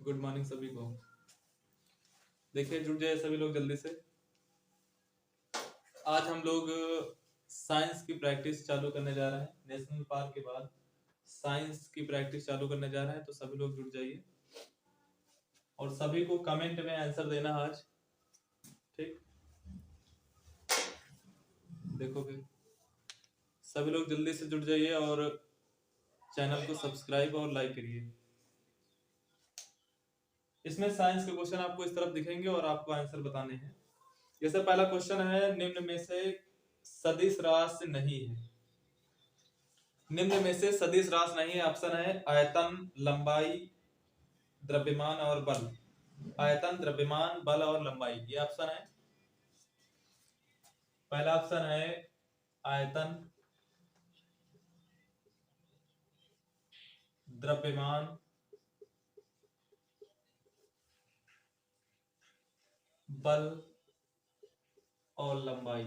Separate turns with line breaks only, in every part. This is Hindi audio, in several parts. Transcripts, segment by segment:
गुड मॉर्निंग सभी को। देखिए जुड़ जाए सभी लोग जल्दी से। आज हम लोग साइंस की प्रैक्टिस चालू करने जा रहे हैं। नेशनल पार्क के बाद साइंस की प्रैक्टिस चालू करने जा रहे हैं, तो सभी लोग जुड़ जाइए और सभी को कमेंट में आंसर देना आज। ठीक, देखो फिर सभी लोग जल्दी से जुड़ जाइए और चैनल को सब्सक्राइब और लाइक करिए। इसमें साइंस के क्वेश्चन आपको इस तरफ दिखेंगे और आपको आंसर बताने हैं। जैसे पहला क्वेश्चन है, निम्न में से सदिश राशि नहीं है। निम्न में से सदिश राशि नहीं है। ऑप्शन है आयतन, लंबाई, द्रव्यमान और बल। आयतन, द्रव्यमान, बल और लंबाई, ये ऑप्शन है। पहला ऑप्शन है आयतन, द्रव्यमान, बल और लंबाई।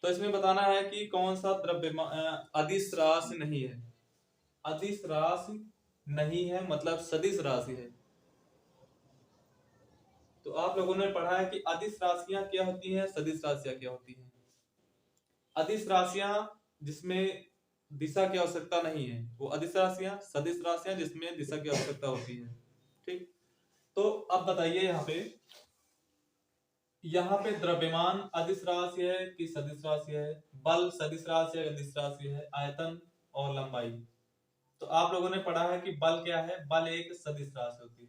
तो इसमें बताना है कि कौन सा द्रव्यमान अदिश राशि नहीं है। अदिश राशि नहीं है मतलब सदिश राशि है। तो आप लोगों ने पढ़ा है कि अदिश राशियां क्या होती हैं, सदिश राशियां क्या होती हैं। अदिश राशियां जिसमें दिशा की आवश्यकता नहीं है वो अदिश राशियां। सदिश राशियां जिसमें दिशा की आवश्यकता होती है। ठीक, तो अब बताइए यहाँ पे द्रव्यमान अदिश राशि है कि सदिश राशि है, बल सदिश राशि है, अदिश राशि है, आयतन और लंबाई। तो आप लोगों ने पढ़ा है कि बल क्या है, बल एक सदिश राशि होती है।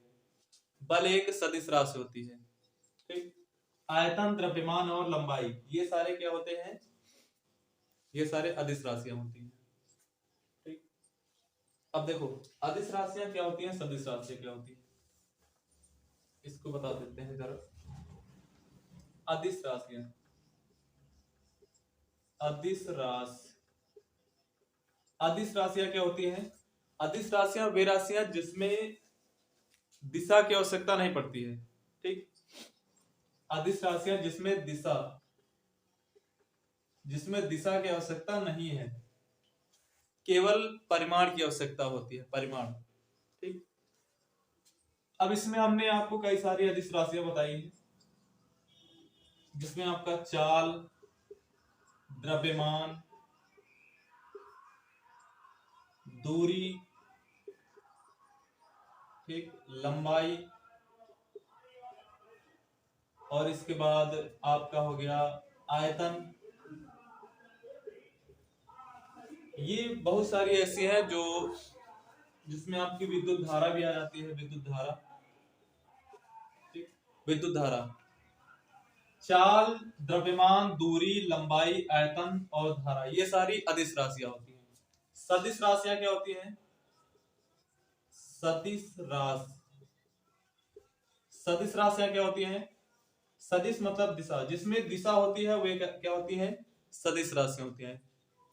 बल एक सदिश राशि होती है। ठीक, आयतन, द्रव्यमान और लंबाई ये सारे क्या होते हैं, ये सारे अदिश राशियां होती हैं। ठीक, अब देखो अदिश राशियां क्या होती हैं, सदिश राशियां क्या होती हैं, इसको बता देते हैं जरा। अदिश राशियां, अदिश राशि, अदिश राशियां क्या होती हैं। अदिश राशियां वे राशियां जिसमें दिशा की आवश्यकता नहीं पड़ती है। ठीक, अदिश राशियां जिसमें दिशा की आवश्यकता नहीं है, केवल परिमाण की आवश्यकता होती है, परिमाण। ठीक, अब इसमें हमने आपको कई सारी अदिश राशियां बताई हैं जिसमें आपका चाल, द्रव्यमान, दूरी, ठीक, लंबाई और इसके बाद आपका हो गया आयतन। ये बहुत सारी ऐसी हैं जो जिसमें आपकी विद्युत धारा भी आ जाती है। विद्युत धारा, ठीक, विद्युत धारा, चाल, द्रव्यमान, दूरी, लंबाई, आयतन और धारा, ये सारी अदिश राशियां होती हैं। सदिश राशियां क्या होती हैं, सदिश राशि, सदिश राशियां क्या होती हैं, सदिश मतलब दिशा, जिसमें दिशा होती है वे क्या होती है, सदिश राशियां होती हैं।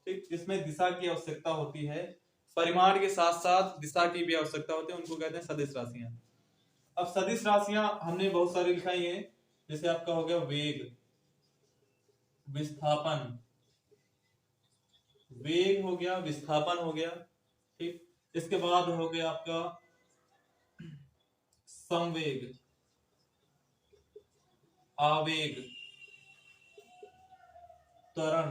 ठीक, जिसमें दिशा की आवश्यकता होती है, परिमाण के साथ साथ दिशा की भी आवश्यकता होती है, उनको कहते हैं सदिश राशियां। अब सदिश राशियां हमने बहुत सारी लिखाई हैं। जैसे आपका हो गया वेग, विस्थापन, वेग हो गया, विस्थापन हो गया। ठीक, इसके बाद हो गया आपका संवेग, आवेग, त्वरण,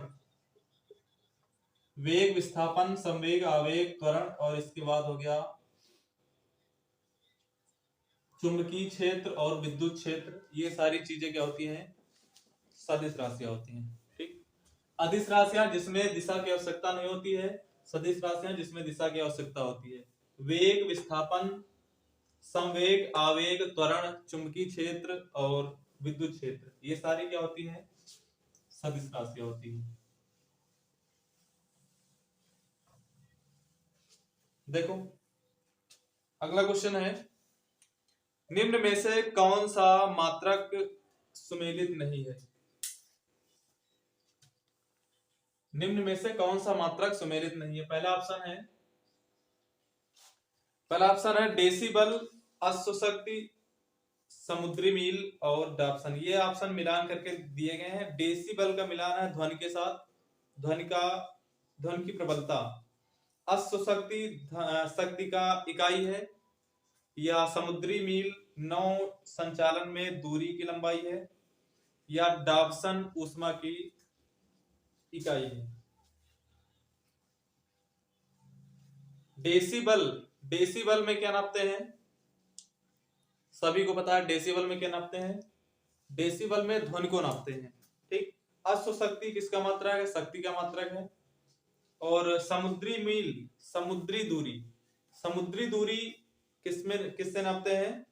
वेग, विस्थापन, संवेग, आवेग, त्वरण और इसके बाद हो गया चुंबकीय क्षेत्र और विद्युत क्षेत्र। ये सारी चीजें क्या होती हैं, सदिश राशियां होती हैं। ठीक, अदिश राशियां जिसमें दिशा की आवश्यकता नहीं होती है, सदिश राशियां जिसमें दिशा की आवश्यकता होती है। वेग, विस्थापन, संवेग, आवेग, त्वरण, चुंबकीय क्षेत्र और विद्युत क्षेत्र, ये सारी क्या होती हैं, सदिश राशियां होती हैं। देखो अगला क्वेश्चन है, निम्न में से कौन सा मात्रक सुमेलित नहीं है। निम्न में से कौन सा मात्रक सुमेलित नहीं है। पहला ऑप्शन है डेसिबल, अश्वशक्ति, समुद्री मील और डाप्सन। ये ऑप्शन मिलान करके दिए गए हैं। डेसिबल का मिलान है ध्वनि के साथ, ध्वनि की प्रबलता। अश्व शक्ति शक्ति का इकाई है, या समुद्री मील नौ संचालन में दूरी की लंबाई है, या डाबसन ऊष्मा की इकाई है। डेसिबल, डेसिबल में क्या नापते हैं? सभी को पता है डेसिबल में क्या नापते हैं? डेसिबल में ध्वनि को नापते हैं। ठीक। अश्व शक्ति किसका मात्रक है? शक्ति का मात्रक है। और समुद्री मील, समुद्री दूरी, समुद्री दूरी किससे नापते हैं?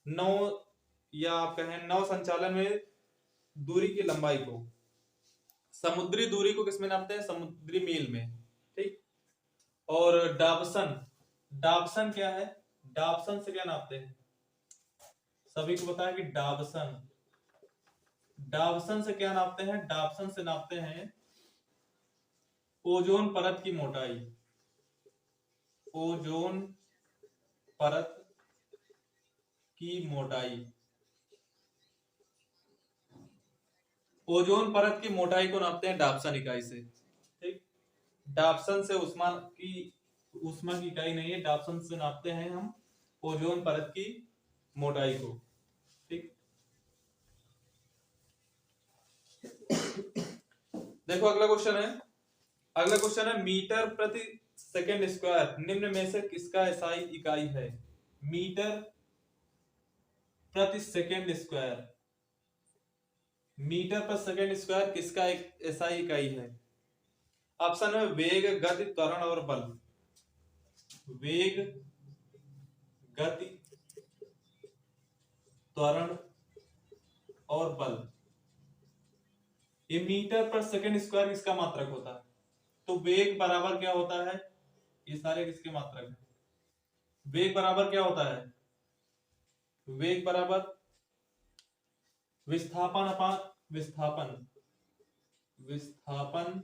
नौ, या आप कहें नौ संचालन में दूरी की लंबाई को, समुद्री दूरी को किसमें नापते हैं? समुद्री मील में। ठीक। और डाबसन, डाबसन क्या है? डाबसन से क्या नापते हैं? सभी को पता है कि डाबसन, डाबसन से क्या नापते हैं? डाबसन से नापते हैं ओजोन परत की मोटाई, ओजोन परत की मोटाई, ओजोन परत की मोटाई को नापते हैं डाबसन इकाई से। ठीक। डाबसन से ऊष्मा की इकाई नहीं है, डाबसन से नापते हैं हम ओजोन परत की मोटाई को। ठीक। देखो अगला क्वेश्चन है, अगला क्वेश्चन है मीटर प्रति सेकंड स्क्वायर निम्न में से किसका एसआई इकाई है? मीटर प्रति सेकंड स्क्वायर, मीटर पर सेकंड स्क्वायर किसका एक एसआई इकाई है? ऑप्शन है वेग, गति, त्वरण और बल। वेग, गति, त्वरण और बल, ये मीटर पर सेकंड स्क्वायर किसका मात्रक होता है? तो वेग बराबर क्या होता है? ये सारे किसके मात्रक है? वेग बराबर क्या होता है? वेग बराबर विस्थापन अपान विस्थापन, विस्थापन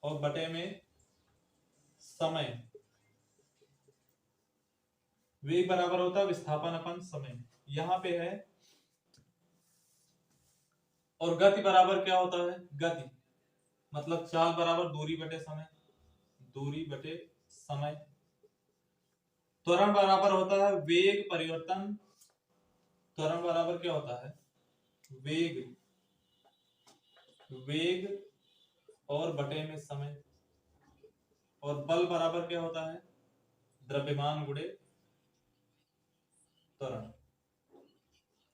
और बटे में समय। वेग बराबर होता है विस्थापन अपन समय, यहां पे है। और गति बराबर क्या होता है? गति मतलब चाल बराबर दूरी बटे समय, दूरी बटे समय। त्वरण बराबर होता है वेग परिवर्तन, त्वरण बराबर क्या होता है? वेग, वेग और बटे में समय। और बल बराबर क्या होता है? द्रव्यमान गुणे त्वरण,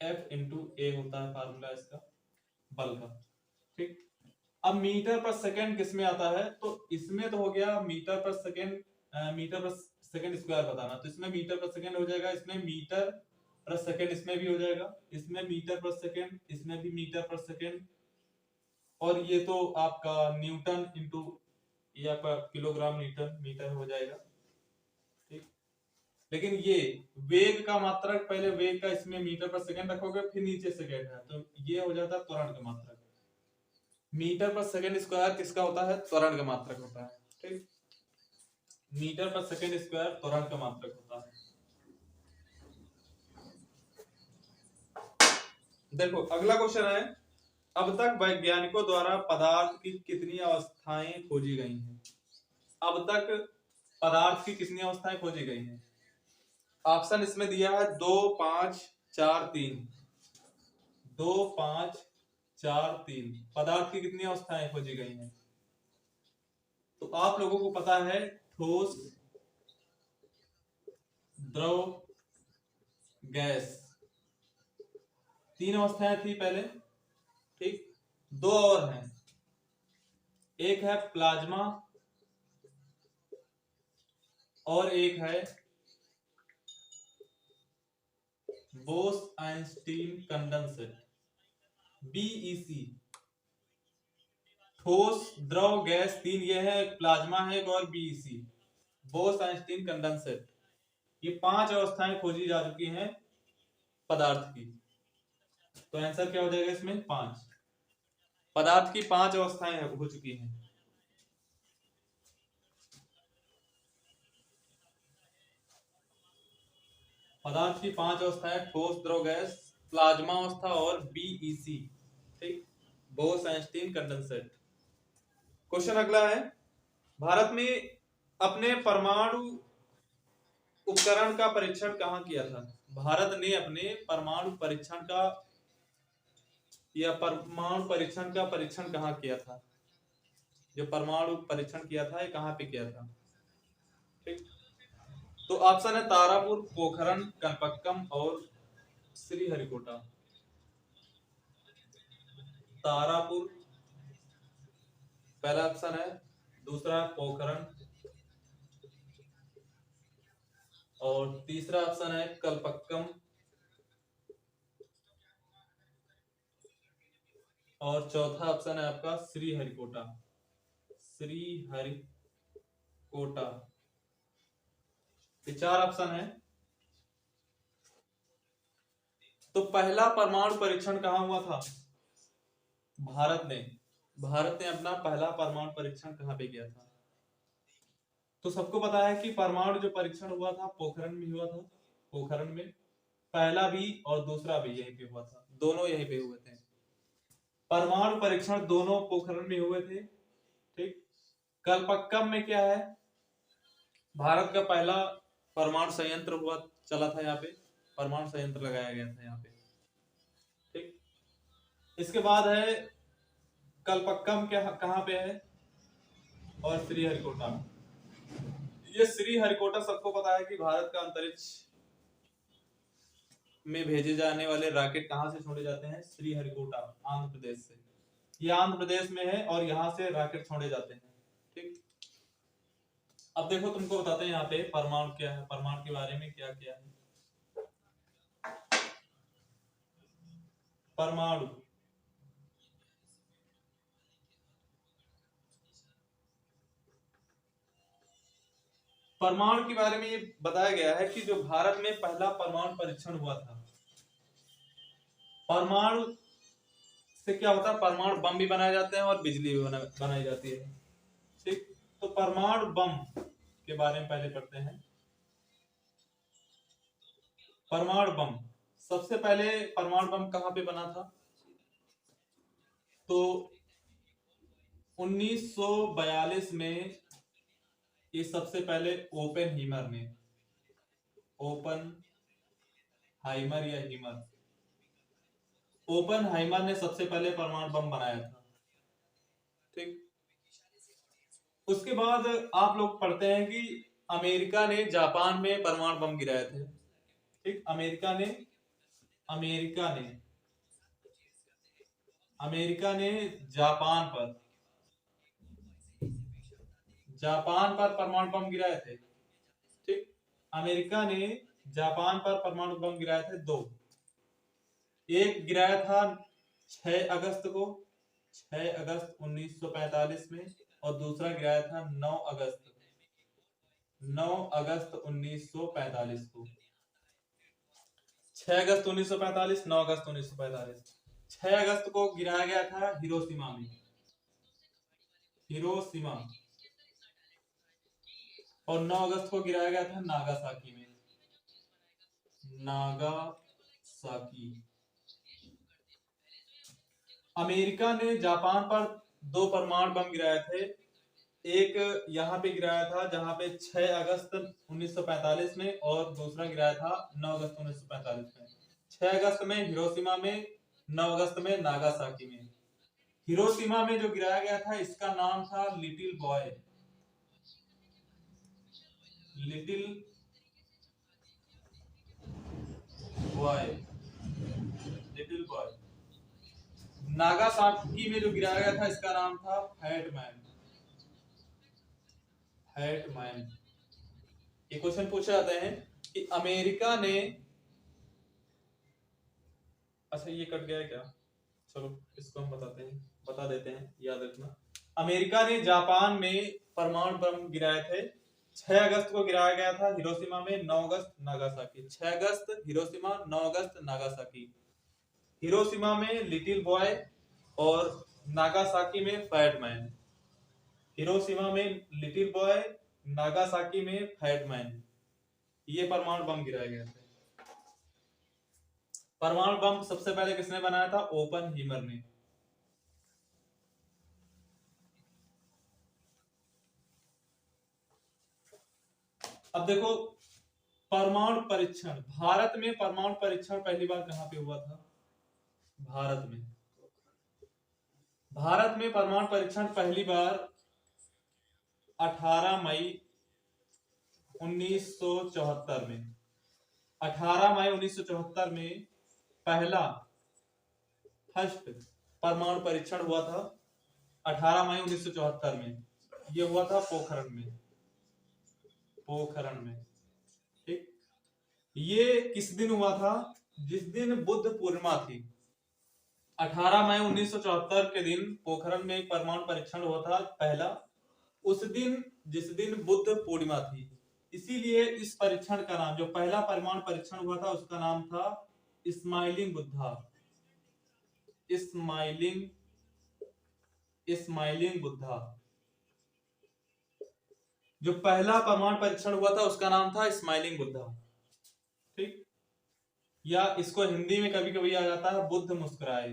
F इंटू ए होता है फार्मूला इसका बल का। ठीक। अब मीटर पर सेकंड किसमें आता है? तो इसमें तो हो गया मीटर पर सेकंड, मीटर पर सेकंड स्क्वायर बताना, तो इसमें मीटर पर सेकंड हो जाएगा, इसमें मीटर पर सेकंड इसमें भी हो जाएगा, इसमें मीटर पर सेकंड, इसमें भी मीटर पर सेकंड। और ये तो आपका न्यूटन इंटू ये आपका किलोग्राम न्यूटन मीटर हो जाएगा। ठीक। लेकिन ये वेग का मात्रक, पहले वेग का इसमें मीटर पर सेकंड रखोगे, फिर नीचे सेकंड है, तो ये हो जाता है त्वरण का मात्रक। मीटर पर सेकंड स्क्वायर किसका होता है? त्वरण का मात्रक होता है। ठीक। मीटर पर सेकंड स्क्वायर त्वरण का मात्रक होता है। देखो अगला क्वेश्चन है, अब तक वैज्ञानिकों द्वारा पदार्थ की कितनी अवस्थाएं खोजी गई हैं? अब तक पदार्थ की कितनी अवस्थाएं खोजी गई हैं? ऑप्शन इसमें दिया है 2, 5, 4, 3। 2, 5, 4, 3 पदार्थ की कितनी अवस्थाएं खोजी गई हैं? तो आप लोगों को पता है ठोस, द्रव, गैस, 3 अवस्थाएं थी पहले। ठीक। 2 और हैं, एक है प्लाज्मा और एक है बोस-आइंस्टीन कंडेंसेट, बीईसी। ठोस, द्रव, गैस 3 ये है, प्लाज्मा है और बीईसी, बोस-आइंस्टीन कंडेंसेट। ये 5 अवस्थाएं खोजी जा चुकी हैं पदार्थ की। तो आंसर क्या हो जाएगा इसमें? 5। पदार्थ की 5 अवस्थाएं हो चुकी हैं। पदार्थ की 5 अवस्थाएं, ठोस, द्रव, गैस, प्लाज्मा अवस्था और बीईसी। ठीक। Bose-Einstein condensate. क्वेश्चन अगला है, भारत में अपने परमाणु उपकरण का परीक्षण कहाँ किया था? भारत ने अपने परमाणु परीक्षण का या परमाणु परीक्षण का परीक्षण कहाँ किया था? जो परमाणु परीक्षण किया था ये कहाँ पे किया था? ठीक, तो ऑप्शन है तारापुर, पोखरण, कनपक्कम और श्रीहरिकोटा। तारापुर पहला ऑप्शन है, दूसरा पोखरण और तीसरा ऑप्शन है कलपक्कम और चौथा ऑप्शन है आपका श्रीहरिकोटा। श्रीहरिकोटा, ये चार ऑप्शन है। तो पहला परमाणु परीक्षण कहाँ हुआ था? भारत ने अपना पहला परमाणु परीक्षण कहाँ पे किया था? तो सबको पता है कि परमाणु जो परीक्षण हुआ था पोखरण में हुआ था। पोखरण में पहला भी और दूसरा भी यहीं पे हुआ था, दोनों यहीं पे हुए थे। परमाणु परीक्षण दोनों पोखरण में हुए थे। ठीक, कलपक्कम में क्या है, भारत का पहला परमाणु संयंत्र हुआ चला था, यहाँ पे परमाणु संयंत्र लगाया गया था यहाँ पे। ठीक, इसके बाद है कलपक्कम क्या कहाँ पे है और श्रीहरिकोटा। ये श्रीहरिकोटा सबको पता है कि भारत का अंतरिक्ष में भेजे जाने वाले रॉकेट कहाँ से छोड़े जाते हैं? श्रीहरिकोटा, आंध्र प्रदेश से। ये आंध्र प्रदेश में है और यहाँ से रॉकेट छोड़े जाते हैं। ठीक, अब देखो तुमको बताते हैं यहाँ पे परमाणु क्या है, परमाणु के बारे में क्या क्या है। परमाणु परमाणु के बारे में ये बताया गया है कि जो भारत में पहला परमाणु परीक्षण हुआ था, परमाणु से क्या होता है, परमाणु बम भी बनाए जाते हैं और बिजली भी बनाई जाती है। ठीक, तो परमाणु बम के बारे में पहले पढ़ते हैं। परमाणु बम, सबसे पहले परमाणु बम कहाँ पे बना था? तो 1942 में ये सबसे पहले ओपन हाइमर ने सबसे पहले परमाणु बम बनाया था। ठीक, उसके बाद आप लोग पढ़ते हैं कि अमेरिका ने जापान में परमाणु बम गिराए थे। ठीक, अमेरिका ने जापान पर परमाणु बम गिराए थे। ठीक, अमेरिका ने जापान पर परमाणु बम गिराए थे दो। एक गिराया था 6 अगस्त को, 6 अगस्त 1945 में, और दूसरा गिराया था 9 अगस्त 1945 को। 6 अगस्त 1945, 9 अगस्त 1945। 6 अगस्त को गिराया गया था हिरोशिमा में, और 9 अगस्त को गिराया गया था नागासाकी में, नागासाकी। अमेरिका ने जापान पर दो परमाणु बम गिराए थे। एक यहाँ पे गिराया था जहां पे 6 अगस्त 1945 में, और दूसरा गिराया था 9 अगस्त 1945 में। 6 अगस्त में हिरोशिमा में, 9 अगस्त में नागासाकी में। हिरोशिमा में जो गिराया गया था इसका नाम था लिटिल बॉय। नागासाकी में जो गिराया गया था इसका नाम था फैट मैन। ये क्वेश्चन पूछे जाते हैं कि अमेरिका ने, अच्छा ये कट गया है क्या, चलो इसको हम बता देते हैं, याद रखना। अमेरिका ने जापान में परमाणु बम गिराए थे। 6 अगस्त को गिराया गया था हिरोशिमा में, 9 अगस्त नागासाकी। 6 अगस्त हिरोशिमा, 9 अगस्त नागासाकी। हिरोशिमा में लिटिल बॉय और नागासाकी में फैट मैन। हिरोशिमा में लिटिल बॉय, नागासाकी में फैट मैन। ये परमाणु बम गिराया गया था। परमाणु बम सबसे पहले किसने बनाया था? ओपन हीमर ने। अब देखो परमाणु परीक्षण, भारत में परमाणु परीक्षण पहली बार कहां पे हुआ था? भारत में, भारत में परमाणु परीक्षण पहली बार 18 मई 1974 में, 18 मई 1974 में पहला फर्स्ट परमाणु परीक्षण हुआ था। 18 मई 1974 में ये हुआ था पोखरण में, पोखरण में। ठीक, ये किस दिन हुआ था? जिस दिन बुद्ध पूर्णिमा थी। 18 मई 1974 के दिन पोखरण में एक परमाणु परीक्षण हुआ था पहला, उस दिन जिस दिन बुद्ध पूर्णिमा थी, इसीलिए इस परीक्षण का नाम, जो पहला परमाणु परीक्षण हुआ था उसका नाम था smiling Buddha, smiling, smiling Buddha. जो पहला परमाणु परीक्षण हुआ था उसका नाम था स्माइलिंग बुद्धा। ठीक, या इसको हिंदी में कभी कभी आ जाता है बुद्ध मुस्कुराए।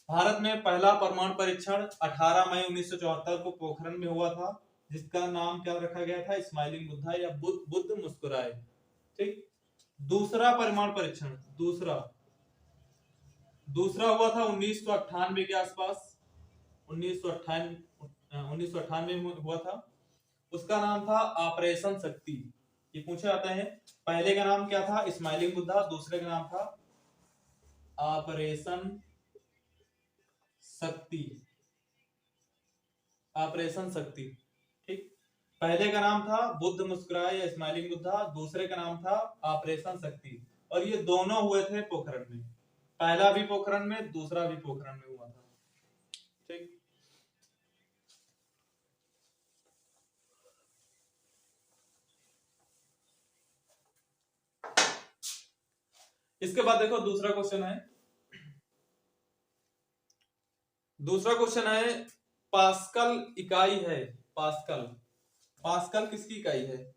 भारत में पहला परमाणु परीक्षण 18 मई 1974 को पोखरण में हुआ था, जिसका नाम क्या रखा गया था? स्माइलिंग बुद्धा या बुद्ध मुस्कुराए। ठीक, दूसरा परमाणु परीक्षण, दूसरा हुआ था 1998 के आसपास, 1998 में हुआ था। उसका नाम था ऑपरेशन शक्ति। ये पूछे जाते हैं, पहले का नाम क्या था? स्माइलिंग बुद्धा, दूसरे का नाम था ऑपरेशन शक्ति, ऑपरेशन शक्ति। ठीक, पहले का नाम था बुद्ध मुस्कुराए या स्माइलिंग बुद्धा, दूसरे का नाम था ऑपरेशन शक्ति, और ये दोनों हुए थे पोखरण में। पहला भी पोखरण में, दूसरा भी पोखरण में हुआ था। ठीक, इसके बाद देखो दूसरा क्वेश्चन है, दूसरा क्वेश्चन है पास्कल इकाई है, पास्कल, पास्कल किसकी इकाई है?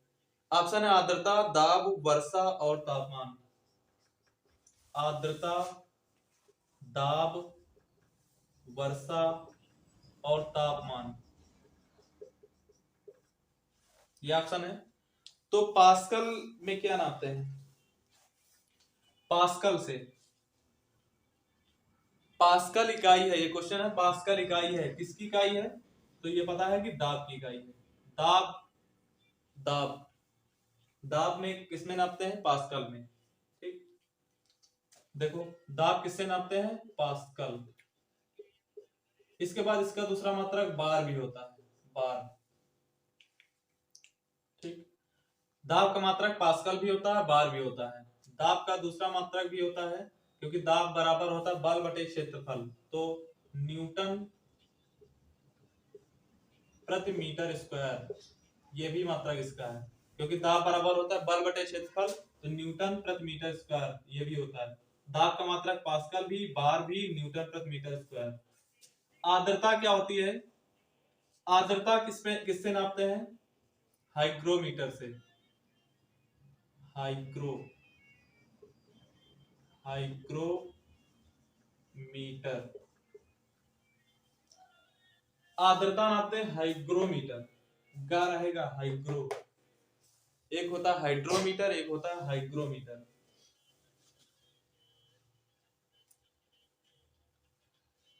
ऑप्शन है आर्द्रता, दाब, वर्षा और तापमान। आर्द्रता, दाब, वर्षा और तापमान, ये ऑप्शन है। तो पास्कल में क्या नापते हैं? पास्कल से, पास्कल इकाई है, ये क्वेश्चन है पास्कल इकाई है, किसकी इकाई है? तो ये पता है कि दाब की इकाई है। दाब, दाब, दाब में किसमें नापते हैं? पास्कल में। ठीक, देखो दाब किससे नापते हैं? पास्कल। इसके बाद इसका दूसरा मात्रक बार भी होता है, बार। ठीक, दाब का मात्रक पास्कल भी होता है, बार भी होता है। दाब का दूसरा मात्रक भी होता है, क्योंकि दाब बराबर होता है बल बटे क्षेत्रफल, तो न्यूटन प्रति मीटर स्क्वायर, ये भी मात्रक इसका है, क्योंकि दाब बराबर होता है बल बटे क्षेत्रफल, तो न्यूटन प्रति मीटर स्क्वायर ये भी होता है। दाब का मात्रक पास्कल भी, बार भी, न्यूटन प्रति मीटर स्क्वायर। आर्द्रता क्या होती है? आर्द्रता किससे नापते हैं? हाइग्रोमीटर से, हाइग्रोमीटर। आर्द्रता नापते हैं हाइग्रोमीटर, गा रहेगा हाइग्रो। एक होता है हाइड्रोमीटर, एक होता है हाइग्रोमीटर।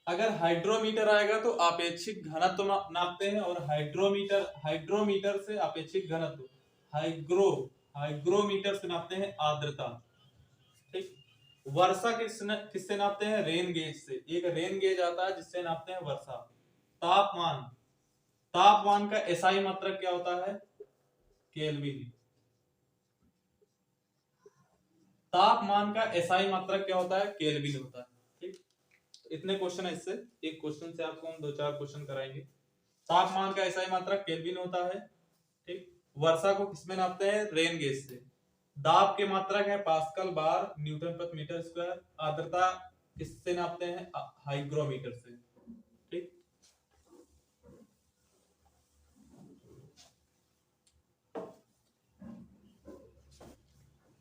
अगर हाइड्रोमीटर आएगा तो आपेक्षिक घनत्व नापते हैं, और हाइड्रोमीटर से आपेक्षिक घनत्व, हाइग्रोमीटर से नापते हैं आर्द्रता। ठीक, वर्षा किससे नापते हैं? रेन गेज से। एक रेन गेज आता है जिससे नापते हैं वर्षा। तापमान, तापमान का एसआई मात्रक क्या होता है? केल्विन। तापमान का एसआई मात्रक क्या होता है? केल्विन होता है। ठीक, इतने क्वेश्चन है इससे, एक क्वेश्चन से आपको हम 2-4 क्वेश्चन कराएंगे। तापमान का एसआई मात्रक केल्विन होता है। ठीक, वर्षा को किसमें नापते हैं? रेन गेज से। दाब के मात्रक है पास्कल, बार, न्यूटन प्रति मीटर स्क्वायर। आर्द्रता किससे नापते हैं? हाइग्रोमीटर से। ठीक,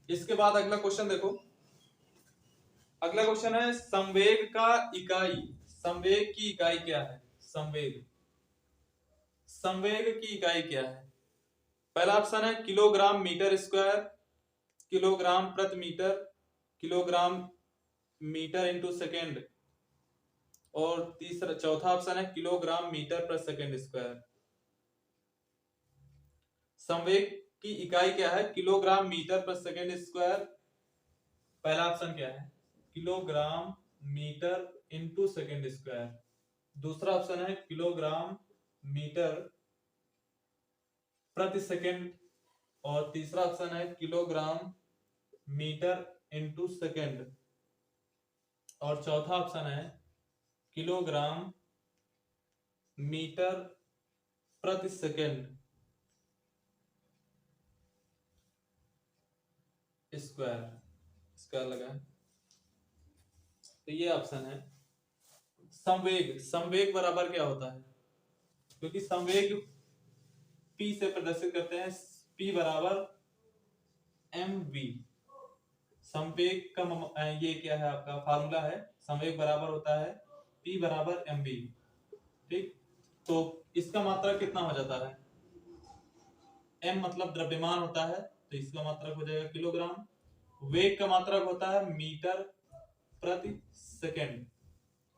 इसके बाद अगला क्वेश्चन देखो, अगला क्वेश्चन है संवेग का इकाई, संवेग की इकाई क्या है? संवेग, संवेग की इकाई क्या है? पहला ऑप्शन है किलोग्राम मीटर स्क्वायर, किलोग्राम प्रति metre, kilogram metre into second, और तीसरा चौथा ऑप्शन है kilogram metre per second square. संवेग की इकाई क्या है? Kilogram metre per second square. पहला ऑप्शन क्या है? Kilogram metre into second square. दूसरा ऑप्शन है किलोग्राम मीटर प्रति सेकेंड, और तीसरा ऑप्शन है किलोग्राम मीटर इंटू सेकेंड, और चौथा ऑप्शन है किलोग्राम मीटर प्रति सेकेंड स्क्वायर लगा है। तो ये ऑप्शन है। संवेग बराबर क्या होता है? क्योंकि संवेग P से प्रदर्शित करते हैं, P बराबर mv। संवेग का ये क्या है आपका फार्मूला है, संवेग बराबर होता है P बराबर mv। ठीक, तो इसका मात्रक कितना हो जाता है? m मतलब द्रव्यमान होता है, तो इसका मात्रक हो जाएगा किलोग्राम। वेग का मात्रक होता है मीटर प्रति सेकेंड।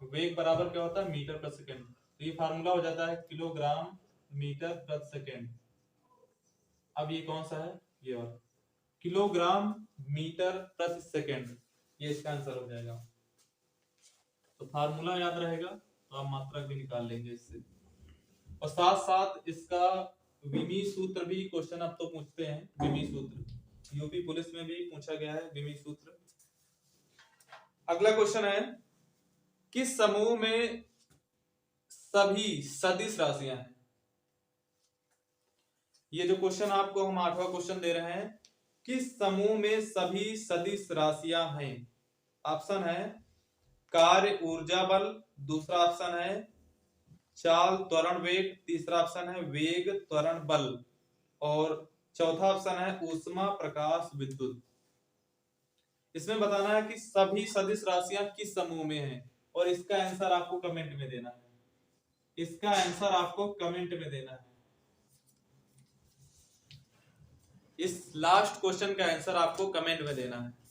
वेग बराबर क्या होता है? मीटर प्रति सेकेंड। तो ये फार्मूला हो जाता है किलोग्राम मीटर प्रति सेकेंड। अब ये कौन सा है? ये वाला किलोग्राम मीटर प्रति सेकेंड, ये इसका आंसर हो जाएगा। तो फार्मूला याद रहेगा तो आप मात्रक भी निकाल लेंगे इससे, और साथ साथ इसका विमी सूत्र भी क्वेश्चन अब तो पूछते हैं। विमी सूत्र यूपी पुलिस में भी पूछा गया है, विमी सूत्र। अगला क्वेश्चन है, किस समूह में सभी सदिश राशियां हैं? ये जो क्वेश्चन आपको हम 8वां क्वेश्चन दे रहे हैं, किस समूह में सभी सदिश राशियां हैं? ऑप्शन है कार्य ऊर्जा बल, दूसरा ऑप्शन है चाल त्वरण वेग, तीसरा ऑप्शन है वेग त्वरण बल, और चौथा ऑप्शन है ऊष्मा प्रकाश विद्युत। इसमें बताना है कि सभी सदिश राशियां किस समूह में हैं, और इसका आंसर आपको कमेंट में देना है। इसका आंसर आपको कमेंट में देना है। इस लास्ट क्वेश्चन का आंसर आपको कमेंट में देना है।